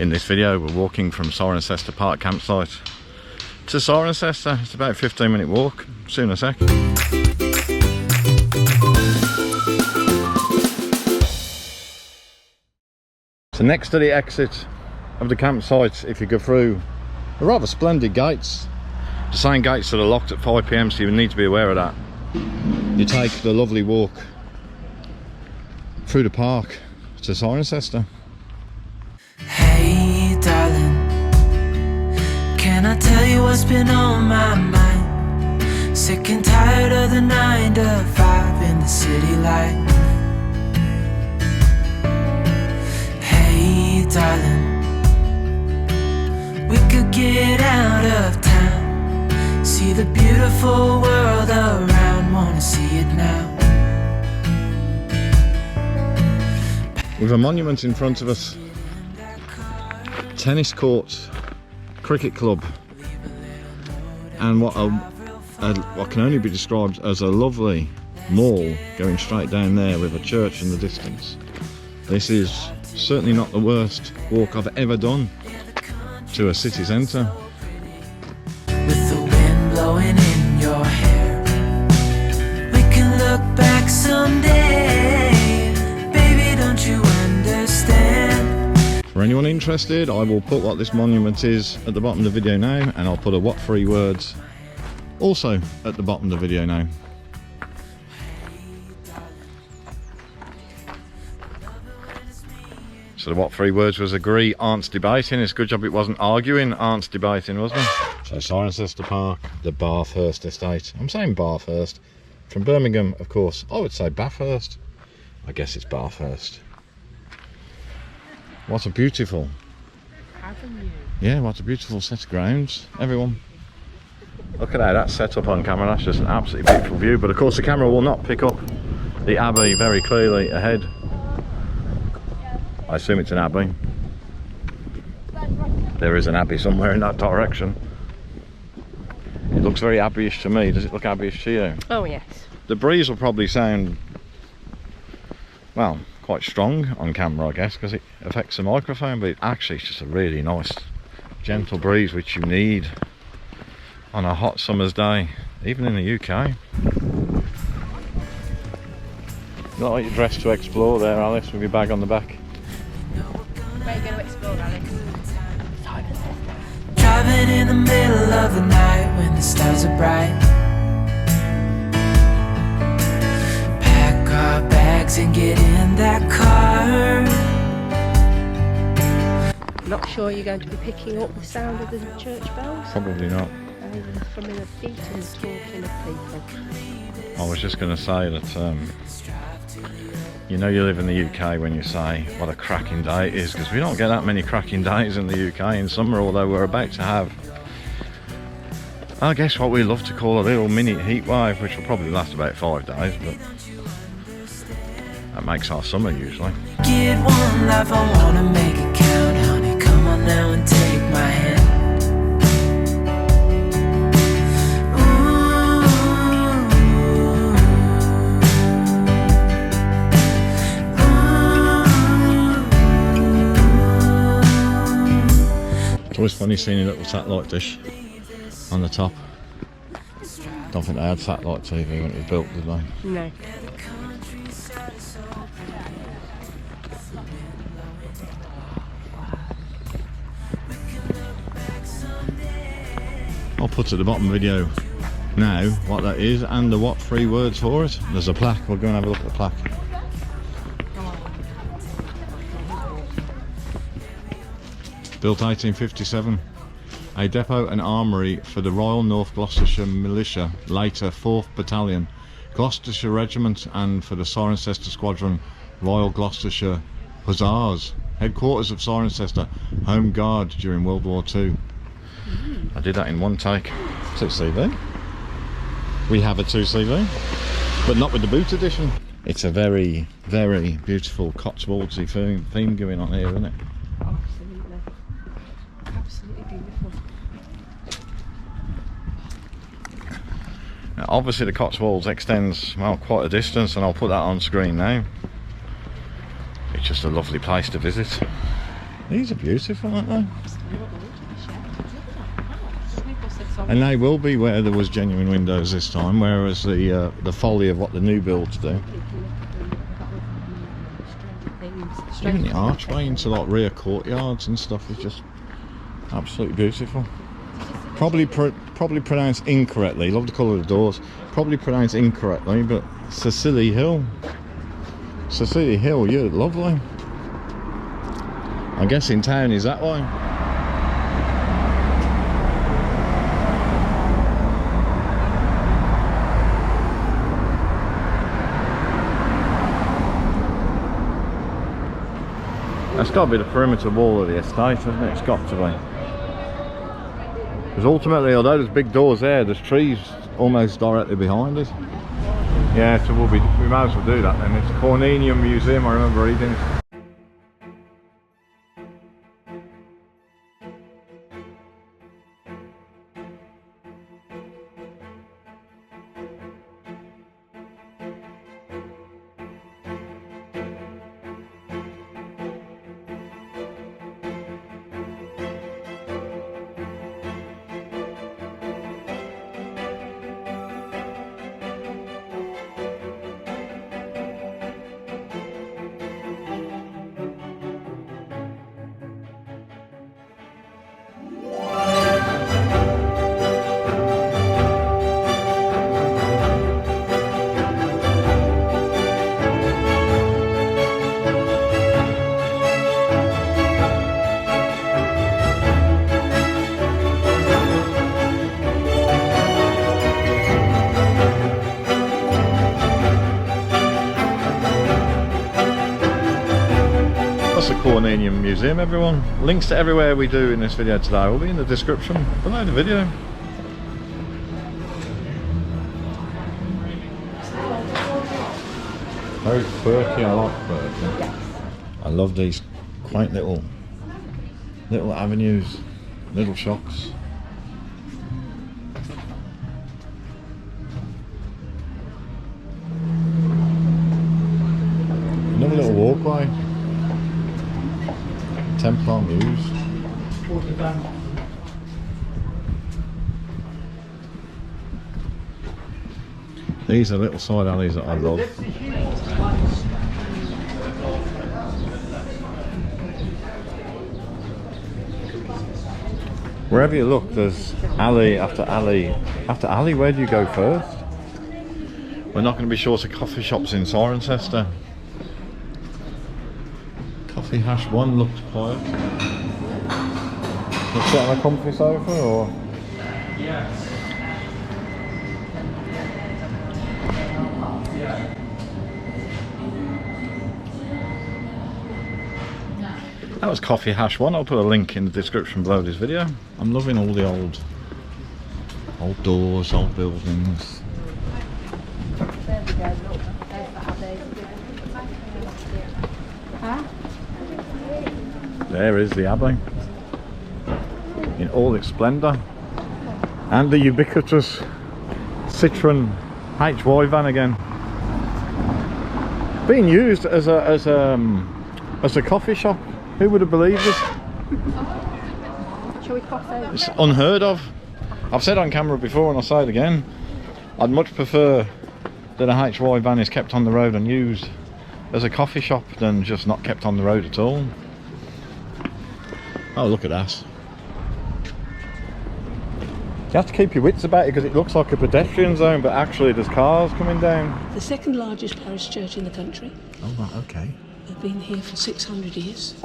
In this video we're walking from Cirencester Park campsite to Cirencester. It's about a 15-minute walk. See you in a sec. So next to the exit of the campsite, if you go through a rather splendid gates, the same gates that are locked at 5 PM, so you need to be aware of that. You take the lovely walk through the park to Cirencester. Hey darling, can I tell you what's been on my mind? Sick and tired of the 9 to 5 in the city life. Hey darling, we could get out of town, see the beautiful world around, wanna see it now. With a monument in front of us, tennis courts, cricket club, and what can only be described as a lovely mall going straight down there with a church in the distance. This is certainly not the worst walk I've ever done to a city centre. With the wind blowing in your hair, we can look back someday, baby, don't you understand? For anyone interested, I will put what this monument is at the bottom of the video now, and I'll put a What3 Words also at the bottom of the video now. So the What3 Words was agree, aunts debating. It's a good job it wasn't arguing, aunts debating, wasn't it? So Cirencester Park, the Bathurst estate. I'm saying Bathurst. From Birmingham, of course, I would say Bathurst. I guess it's Bathurst. What a beautiful avenue. Yeah, what a beautiful set of grounds, everyone. Look at how that's set up on camera. That's just an absolutely beautiful view, but of course the camera will not pick up the abbey very clearly ahead. I assume it's an abbey. There is an abbey somewhere in that direction. It looks very abbey-ish to me. Does it look abbey-ish to you? Oh yes. The breeze will probably sound, well, quite strong on camera, I guess, because it affects the microphone, but actually it's just a really nice gentle breeze which you need on a hot summer's day, even in the UK. Not like you're dressed to explore there, Alice, with your bag on the back. Where are you going to explore, Alex? Driving in the middle of the night when the stars are bright, pack our bags and get in that car. Not sure you're going to be picking up the sound of the church bells? Probably not. Either from in the feet and talking of people. I was just going to say that you know you live in the UK when you say what a cracking day it is, because we don't get that many cracking days in the UK in summer, although we're about to have, I guess, what we love to call a little mini heat wave, which will probably last about 5 days, but that makes our summer usually. Get one life, I wanna make it count, honey, come on now and take my hand. It's always funny seeing a little satellite dish on the top. Don't think they had satellite TV when it was built, did they? No. I'll put at the bottom of the video now what that is and the What3 Words for it. There's a plaque, we'll go and have a look at the plaque. Built 1857, a depot and armoury for the Royal North Gloucestershire Militia, later 4th Battalion, Gloucestershire Regiment, and for the Cirencester Squadron, Royal Gloucestershire Hussars, headquarters of Cirencester, Home Guard during World War II. I did that in one take. 2CV. We have a 2CV, but not with the boot edition. It's a very, very beautiful Cotswoldsy theme going on here, isn't it? Absolutely. Absolutely beautiful. Now, obviously the Cotswolds extends, well, quite a distance, and I'll put that on screen now. It's just a lovely place to visit. These are beautiful, aren't they? And they will be where there was genuine windows this time, whereas the folly of what the new builds do. Even the archway into like rear courtyards and stuff is just absolutely beautiful. Probably pronounced incorrectly. Love the colour of the doors. Probably pronounced incorrectly, but Cecily Hill. Cecily Hill, you're lovely. I guess in town is that way. That's got to be the perimeter wall of the estate, hasn't it? It's got to be. Because ultimately, although there's big doors there, there's trees almost directly behind it. Yeah, so we might as well do that then. It's Cornelian Museum, I remember reading it. Cornelian Museum, everyone. Links to everywhere we do in this video today will be in the description below the video. Very quirky, I like quirky. I love these quaint little avenues, little shops. Another little walkway. Templar Mews. These are little side alleys that I love. Wherever you look, there's alley after alley after alley. Where do you go first? We're not going to be short of coffee shops in Cirencester. Coffee Hash 1 looks quiet. You sit on a comfy sofa or? Yes. That was Coffee Hash 1. I'll put a link in the description below this video. I'm loving all the old doors, old buildings. There we go, look, there's the abbey. Huh? There is the Abbey in all its splendour, and the ubiquitous Citroen HY van again, being used as a coffee shop. Who would have believed this? Shall we cross over? It's unheard of. I've said on camera before and I'll say it again, I'd much prefer that a HY van is kept on the road and used as a coffee shop than just not kept on the road at all. Oh, look at that. You have to keep your wits about it because it looks like a pedestrian zone, but actually there's cars coming down. The second largest parish church in the country. Oh, right, okay. They've been here for 600 years.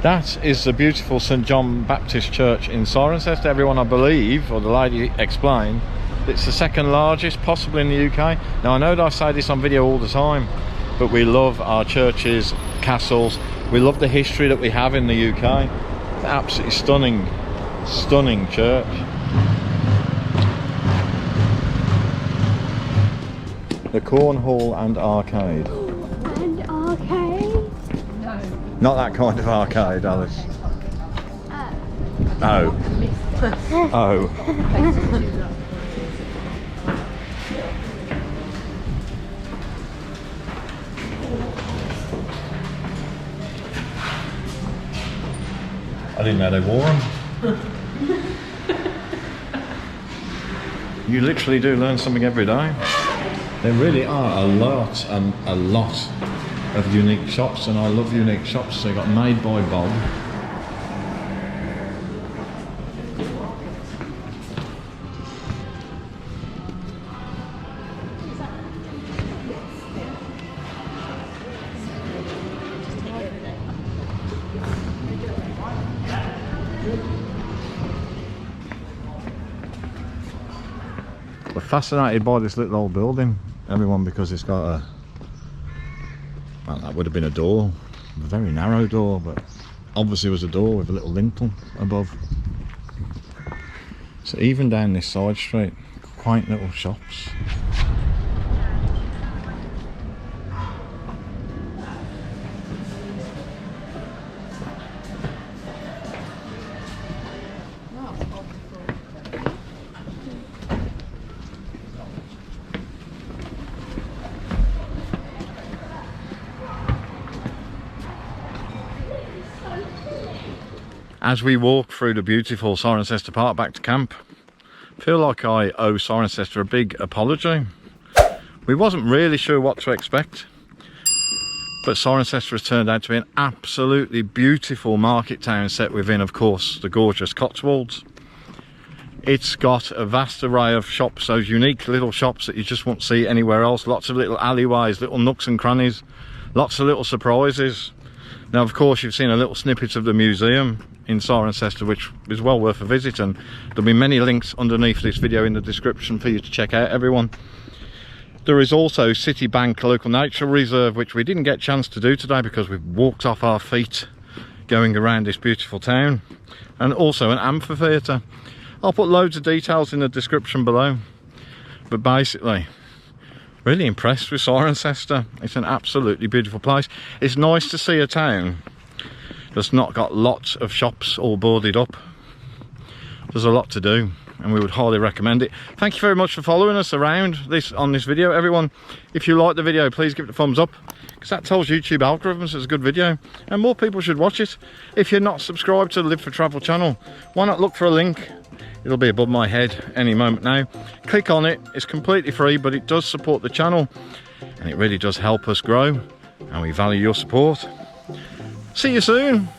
That is the beautiful St John Baptist Church in Cirencester. Everyone, I believe, or the lady explained, it's the second largest possibly in the UK. Now I know that I say this on video all the time, but we love our churches, castles, we love the history that we have in the UK. It's absolutely stunning, stunning church. The Cornhall and Arcade. And arcade? No. Not that kind of arcade, Alice. Oh. Oh. I didn't know they wore them. You literally do learn something every day. There really are a lot of unique shops, and I love unique shops. So you got Made by Bob. We're fascinated by this little old building, everyone, because it's got a, well, that would have been a door, a very narrow door, but obviously was a door with a little lintel above. So even down this side street, quaint little shops. As we walk through the beautiful Cirencester Park back to camp, I feel like I owe Cirencester a big apology. We wasn't really sure what to expect, but Cirencester has turned out to be an absolutely beautiful market town set within, of course, the gorgeous Cotswolds. It's got a vast array of shops, those unique little shops that you just won't see anywhere else. Lots of little alleyways, little nooks and crannies, lots of little surprises. Now, of course, you've seen a little snippet of the museum in Cirencester, which is well worth a visit, and there'll be many links underneath this video in the description for you to check out, everyone. There is also Citibank Local Nature Reserve, which we didn't get a chance to do today because we've walked off our feet going around this beautiful town, and also an amphitheatre. I'll put loads of details in the description below, but basically really impressed with Cirencester. It's an absolutely beautiful place. It's nice to see a town that's not got lots of shops all boarded up. There's a lot to do, and we would highly recommend it. Thank you very much for following us around on this video, everyone. If you like the video, please give it a thumbs up, because that tells YouTube algorithms it's a good video and more people should watch it. If you're not subscribed to the Live for Travel channel, why not look for a link? It'll be above my head any moment now. Click on it. It's completely free, but it does support the channel, and it really does help us grow, and we value your support. See you soon.